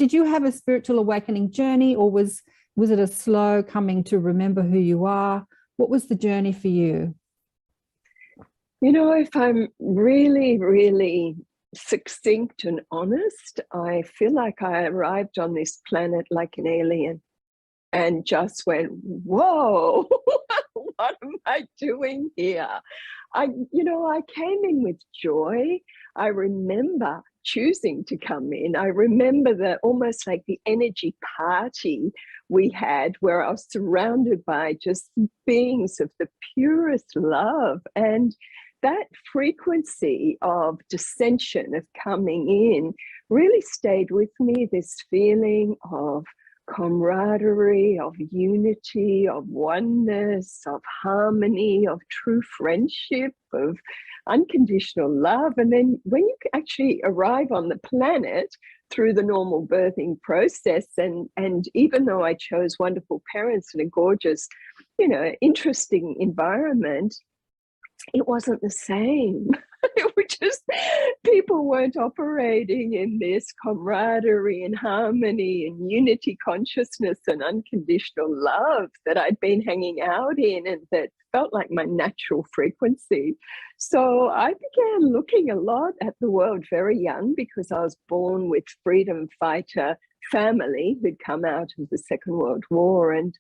did you have a spiritual awakening journey, or was it a slow coming to remember who you are? What was the journey for you? You know, if I'm really, really succinct and honest, I feel like I arrived on this planet like an alien and just went, whoa, what am I doing here? I came in with joy. I remember choosing to come in. I remember that almost like the energy party we had where I was surrounded by just beings of the purest love. And that frequency of dissension, of coming in, really stayed with me, this feeling of camaraderie, of unity, of oneness, of harmony, of true friendship, of unconditional love. And then when you actually arrive on the planet through the normal birthing process, and even though I chose wonderful parents and a gorgeous, interesting environment, it wasn't the same. It was just, people weren't operating in this camaraderie and harmony and unity consciousness and unconditional love that I'd been hanging out in and that felt like my natural frequency. So I began looking a lot at the world very young, because I was born with freedom fighter family who'd come out of the Second World War. And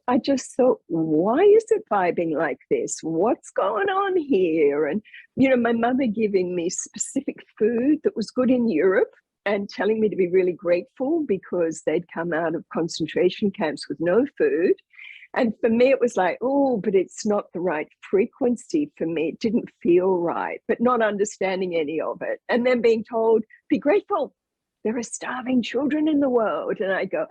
I just thought, why is it vibing like this? What's going on here? And, my mother giving me specific food that was good in Europe and telling me to be really grateful because they'd come out of concentration camps with no food. And for me, it was like, oh, but it's not the right frequency for me. It didn't feel right, but not understanding any of it. And then being told, be grateful. There are starving children in the world. And I go,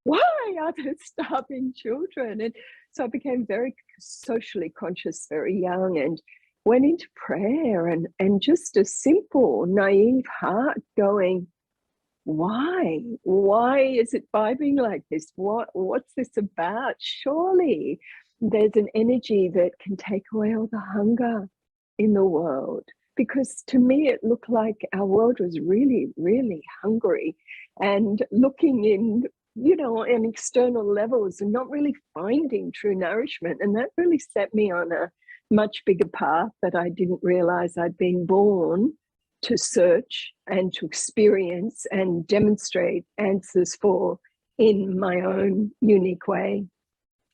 why are there starving children? And so I became very socially conscious very young and went into prayer and just a simple, naive heart going, why? Why is it vibing like this? What's this about? Surely there's an energy that can take away all the hunger in the world. Because to me, it looked like our world was really, really hungry and looking in, on external levels and not really finding true nourishment. And that really set me on a much bigger path that I didn't realize I'd been born to search and to experience and demonstrate answers for in my own unique way.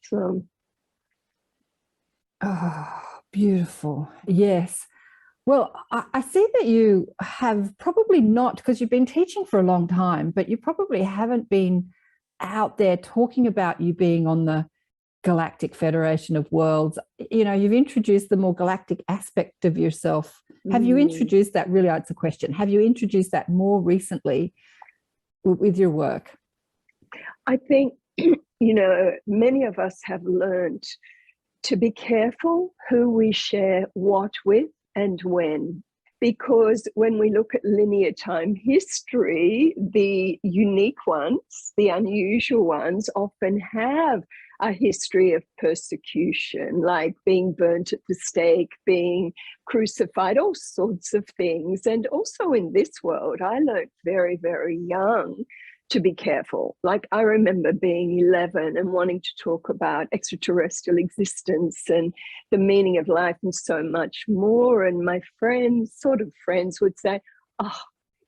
So. Oh, beautiful. Yes. Well, I see that you have probably not, because you've been teaching for a long time, but you probably haven't been out there talking about you being on the Galactic Federation of Worlds. You've introduced the more galactic aspect of yourself. Have you introduced that? Really, that's a question. Have you introduced that more recently with your work? I think, many of us have learned to be careful who we share what with and when. Because when we look at linear time history, the unique ones, the unusual ones, often have a history of persecution, like being burnt at the stake, being crucified, all sorts of things. And also in this world, I learned very, very young to be careful. Like I remember being 11 and wanting to talk about extraterrestrial existence and the meaning of life and so much more. And my friends, would say, oh,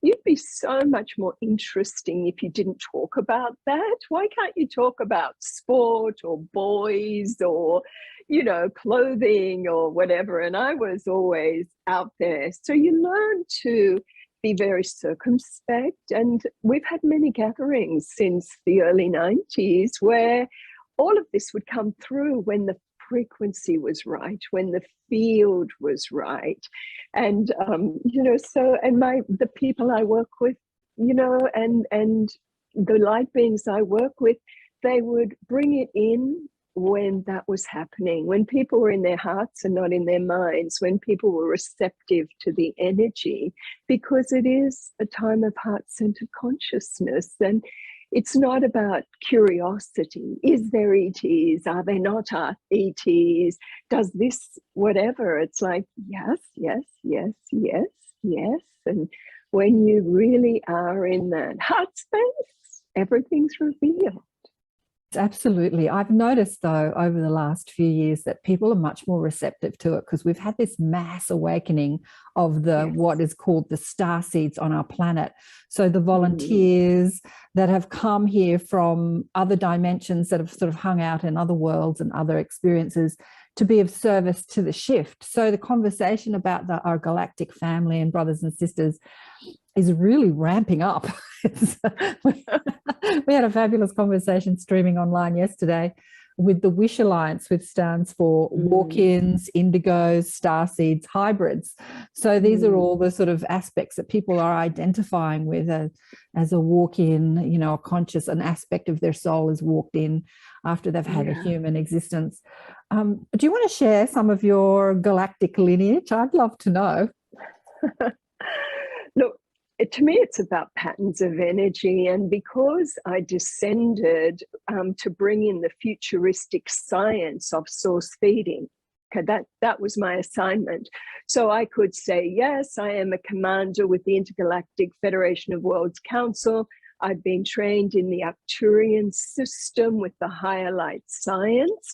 you'd be so much more interesting if you didn't talk about that. Why can't you talk about sport or boys or, clothing or whatever? And I was always out there. So you learn to be very circumspect. And we've had many gatherings since the early 90s where all of this would come through when the frequency was right, when the field was right. And, and the people I work with, and the light beings I work with, they would bring it in when that was happening, when people were in their hearts and not in their minds, when people were receptive to the energy, because it is a time of heart-centered consciousness. And it's not about curiosity. Is there ETs? Are there not ETs? Does this whatever? It's like, yes, yes, yes, yes, Yes. And when you really are in that heart space, everything's revealed. Absolutely. I've noticed, though, over the last few years that people are much more receptive to it because we've had this mass awakening of the what is called the star seeds on our planet. So the volunteers that have come here from other dimensions that have sort of hung out in other worlds and other experiences to be of service to the shift. So the conversation about our galactic family and brothers and sisters is really ramping up. We had a fabulous conversation streaming online yesterday with the Wish Alliance, which stands for walk-ins, indigos, starseeds, hybrids. So these are all the sort of aspects that people are identifying with as a walk-in, you know, an aspect of their soul is walked in after they've had a human existence. Do you want to share some of your galactic lineage? I'd love to know. Look, to me, it's about patterns of energy. And because I descended to bring in the futuristic science of source feeding, okay, that was my assignment. So I could say, yes, I am a commander with the Intergalactic Federation of Worlds Council. I've been trained in the Arcturian system with the higher light science.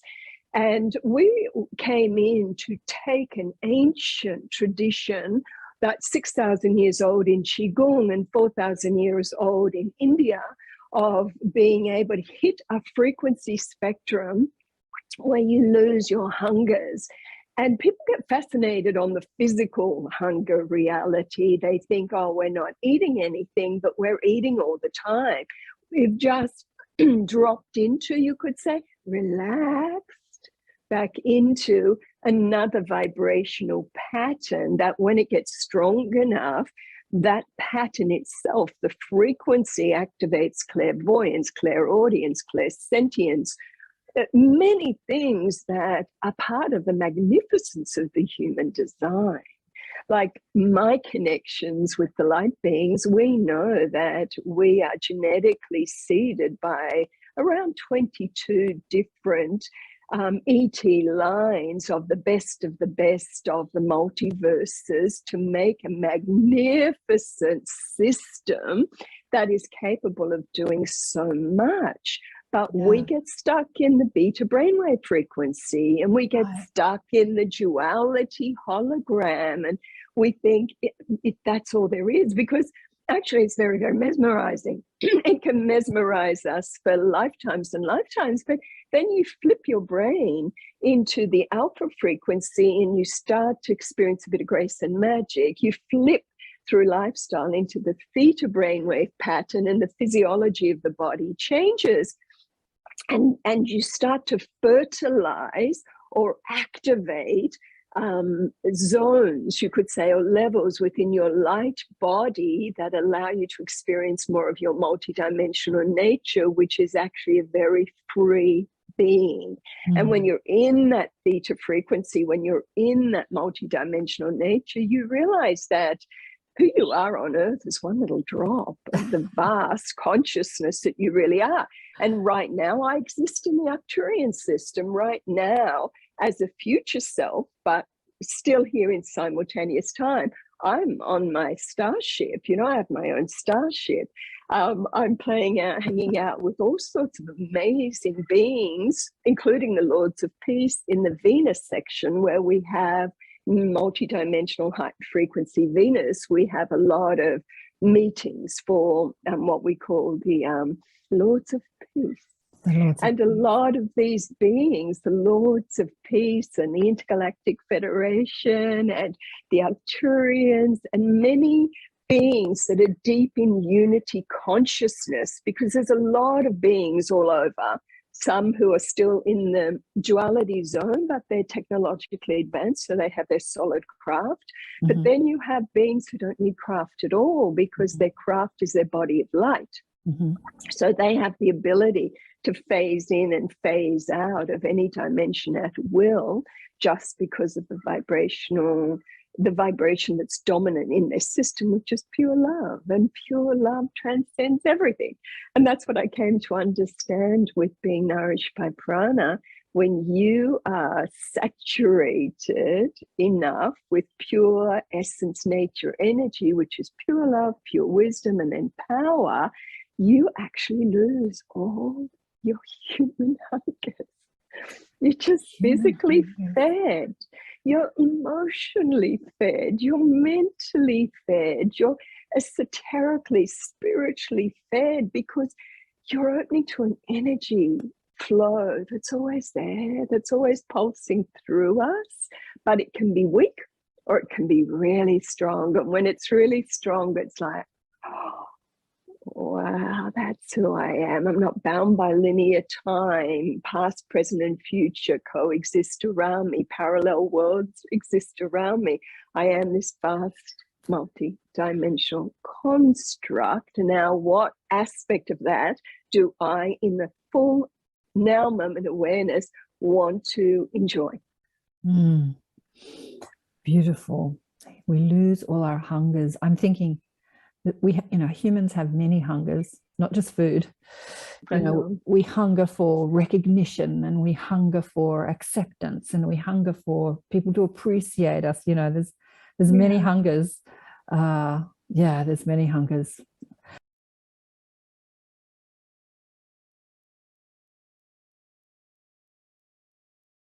And we came in to take an ancient tradition that's 6,000 years old in Qigong and 4,000 years old in India, of being able to hit a frequency spectrum where you lose your hungers. And people get fascinated on the physical hunger reality. They think, oh, we're not eating anything, but we're eating all the time. We've just dropped into, you could say, relaxed back into another vibrational pattern that when it gets strong enough, that pattern itself, the frequency, activates clairvoyance, clairaudience, clairsentience, many things that are part of the magnificence of the human design. Like my connections with the light beings, we know that we are genetically seeded by around 22 different ET lines of the best of the multiverses to make a magnificent system that is capable of doing so much. But we get stuck in the beta brainwave frequency, and we get stuck in the duality hologram, and we think that's all there is, because actually it's very, very mesmerizing. It can mesmerize us for lifetimes and lifetimes, but then you flip your brain into the alpha frequency and you start to experience a bit of grace and magic. You flip through lifestyle into the theta brainwave pattern, and the physiology of the body changes. And you start to fertilize or activate zones, you could say, or levels within your light body that allow you to experience more of your multidimensional nature, which is actually a very free being. And when you're in that theta frequency, when you're in that multidimensional nature, you realize that who you are on earth is one little drop of the vast consciousness that you really are. And right now I exist in the Arcturian system right now as a future self, but still here in simultaneous time. I'm on my starship, you know, I have my own starship. I'm playing out, hanging out with all sorts of amazing beings, including the Lords of Peace in the Venus section, where we have multidimensional high frequency Venus. We have a lot of meetings for what we call the Lords of Peace. And a lot of these beings, the Lords of Peace and the Intergalactic Federation and the Arcturians, and many beings that are deep in unity consciousness, because there's a lot of beings all over, some who are still in the duality zone, but they're technologically advanced, so they have their solid craft. But then you have beings who don't need craft at all, because their craft is their body of light. So they have the ability to phase in and phase out of any dimension at will, just because of the vibration that's dominant in their system, which is pure love, and pure love transcends everything. And that's what I came to understand with being nourished by prana, when you are saturated enough with pure essence, nature, energy, which is pure love, pure wisdom, and then power, you actually lose all your human hunger. You're just physically fed. You're emotionally fed. You're mentally fed. You're esoterically, spiritually fed, because you're opening to an energy flow that's always there, that's always pulsing through us, but it can be weak or it can be really strong. And when it's really strong, it's like, oh, wow, that's who I am. I'm not bound by linear time. Past, present, and future coexist around me. Parallel worlds exist around me. I am this vast, multi-dimensional construct. Now, what aspect of that do I, in the full now moment awareness, want to enjoy? Beautiful. We lose all our hungers. I'm thinking that humans have many hungers, not just food. We hunger for recognition, and we hunger for acceptance, and we hunger for people to appreciate us. There's many hungers. There's many hungers.